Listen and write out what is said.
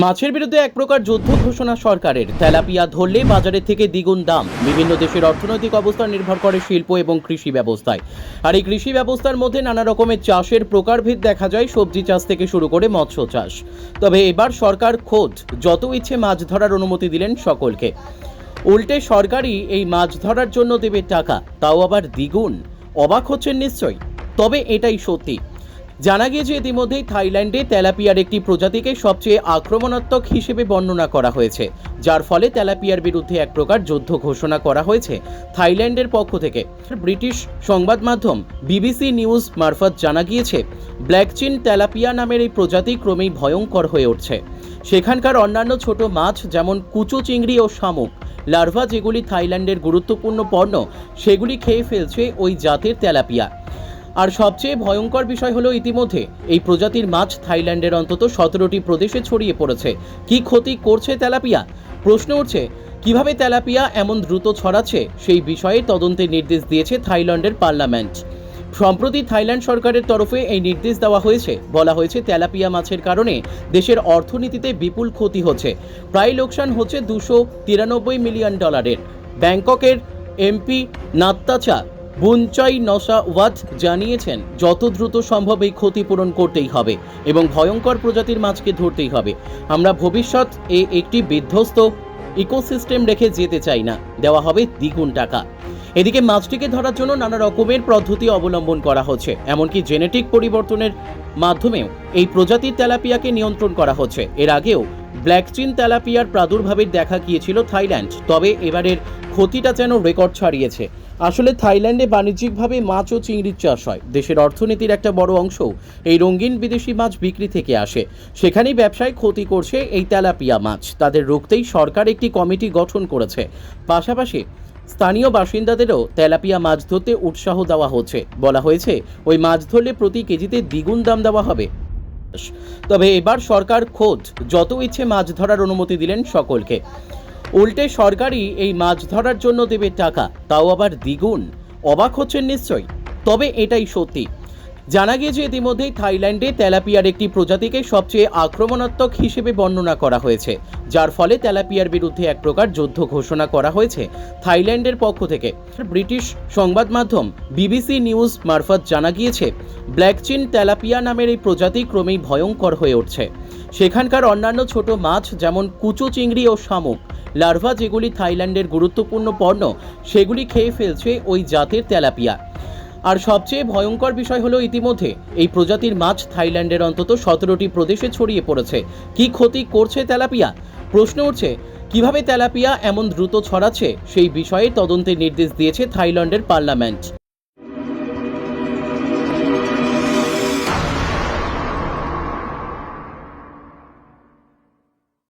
মাছের বিরুদ্ধে এক প্রকার যুদ্ধ ঘোষণা সরকারের। তেলাপিয়া ধরলে বাজারের থেকে দ্বিগুণ দাম। বিভিন্ন দেশের অর্থনৈতিক অবস্থা নির্ভর করে শিল্প এবং কৃষি ব্যবস্থায়। আর এই কৃষি ব্যবস্থার মধ্যে নানা রকমের চাষের প্রকারভেদ দেখা যায়, সবজি চাষ থেকে শুরু করে মৎস্য চাষ। তবে এবার সরকার খোদ যত ইচ্ছে মাছ ধরার অনুমতি দিলেন সকলকে। উল্টে সরকারই এই মাছ ধরার জন্য দেবে টাকা, তাও আবার দ্বিগুণ। অবাক হচ্ছেন নিশ্চয়ই, তবে এটাই সত্যি। জানা গিয়েছে ইতিমধ্যেই থাইল্যান্ডে তেলাপিয়ার একটি প্রজাতিকে সবচেয়ে আক্রমণাত্মক হিসেবে বর্ণনা করা হয়েছে, যার ফলে তেলাপিয়ার বিরুদ্ধে এক প্রকার যুদ্ধ ঘোষণা করা হয়েছে থাইল্যান্ডের পক্ষ থেকে। ব্রিটিশ সংবাদ মাধ্যম বিবিসি নিউজ মারফত জানা গিয়েছে, ব্ল্যাকচিন তেলাপিয়া নামের এই প্রজাতি ক্রমেই ভয়ঙ্কর হয়ে উঠছে। সেখানকার অন্যান্য ছোট মাছ যেমন কুচো চিংড়ি ও শামুক লার্ভা, যেগুলি থাইল্যান্ডের গুরুত্বপূর্ণ পণ্য, সেগুলি খেয়ে ফেলছে ওই জাতের তেলাপিয়া। আর সবচেয়ে ভয়ঙ্কর বিষয় হলো, ইতিমধ্যে এই প্রজাতির মাছ থাইল্যান্ডের অন্তত 17টি প্রদেশে ছড়িয়ে পড়েছে। কি ক্ষতি করছে তেলাপিয়া? প্রশ্ন উঠছে, কিভাবে তেলাপিয়া এমন দ্রুত ছড়াচ্ছে সেই বিষয়ে তদন্তের নির্দেশ দিয়েছে থাইল্যান্ডের পার্লামেন্ট। সম্প্রতি থাইল্যান্ড সরকারের তরফে এই নির্দেশ দেওয়া হয়েছে। বলা হয়েছে, তেলাপিয়া মাছের কারণে দেশের অর্থনীতিতে বিপুল ক্ষতি হচ্ছে। প্রায় লোকসান হচ্ছে $293 মিলিয়ন। ব্যাংককের এমপি নাত্তাচা বুনচাই নসাওয়াত জানিয়েছেন, যত দ্রুত সম্ভব এই ক্ষতিপূরণ করতেই হবে এবং ভয়ঙ্কর প্রজাতির মাছকে ধরতেই হবে। আমরা ভবিষ্যৎ একটি বিধ্বস্ত ইকোসিস্টেম রেখে যেতে চাই না। দেওয়া হবে দ্বিগুণ টাকা। এদিকে মাছটিকে ধরার জন্য নানা রকমের পদ্ধতি অবলম্বন করা হচ্ছে, এমনকি জেনেটিক পরিবর্তনের মাধ্যমেও এই প্রজাতির তেলাপিয়াকে নিয়ন্ত্রণ করা হচ্ছে। এর আগেও ব্ল্যাকচিন তেলাপিয়ার প্রাদুর্ভাবের দেখা গিয়েছিল থাইল্যান্ড, তবে এবারের ক্ষতিটা যেন রেকর্ড ছাড়িয়েছে। আসলে থাইল্যান্ডে বাণিজ্যিকভাবে মাছ ও চিংড়ির চাষ হয়। দেশের অর্থনীতির একটা বড় অংশ এই রঙিন বিদেশি মাছ বিক্রি থেকে আসে। সেখানেই ব্যবসায় ক্ষতি করছে এই তেলাপিয়া মাছ। তাদের রুখতেই সরকার একটি কমিটি গঠন করেছে। পাশাপাশি স্থানীয় বাসিন্দাদেরও তেলাপিয়া মাছ ধরতে উৎসাহ দেওয়া হচ্ছে। বলা হয়েছে, ওই মাছ ধরলে প্রতি কেজিতে দ্বিগুণ দাম দেওয়া হবে। তবে এবার সরকার খোদ যত ইচ্ছে মাছ ধরার অনুমতি দিলেন সকলকে। উল্টে সরকারই এই মাছ ধরার জন্য দেবে টাকা, তাও আবার দ্বিগুণ। অবাক হচ্ছেন নিশ্চয়ই, তবে এটাই সত্যি। জানা গিয়েছে ইতিমধ্যেই থাইল্যান্ডে তেলাপিয়ার একটি প্রজাতিকে সবচেয়ে আক্রমণাত্মক হিসেবে বর্ণনা করা হয়েছে, যার ফলে তেলাপিয়ার বিরুদ্ধে এক প্রকার যুদ্ধ ঘোষণা করা হয়েছে থাইল্যান্ডের পক্ষ থেকে। ব্রিটিশ সংবাদ মাধ্যম বিবিসি নিউজ মারফত জানা গিয়েছে, ব্ল্যাকচিন তেলাপিয়া নামের এই প্রজাতি ক্রমেই ভয়ঙ্কর হয়ে উঠছে। সেখানকার অন্যান্য ছোট মাছ যেমন কুচো চিংড়ি ও শামুক লার্ভা, যেগুলি থাইল্যান্ডের গুরুত্বপূর্ণ পণ্য, সেগুলি খেয়ে ফেলছে ওই জাতের তেলাপিয়া। আর সবচেয়ে ভয়ঙ্কর বিষয় হলো, ইতিমধ্যে এই প্রজাতির মাছ থাইল্যান্ডের অন্তত 17টি প্রদেশে ছড়িয়ে পড়েছে। কি ক্ষতি করছে তেলাপিয়া? প্রশ্ন উঠছে, কিভাবে তেলাপিয়া এমন দ্রুত ছড়াচ্ছে সেই বিষয়ে তদন্তের নির্দেশ দিয়েছে থাইল্যান্ডের পার্লামেন্ট।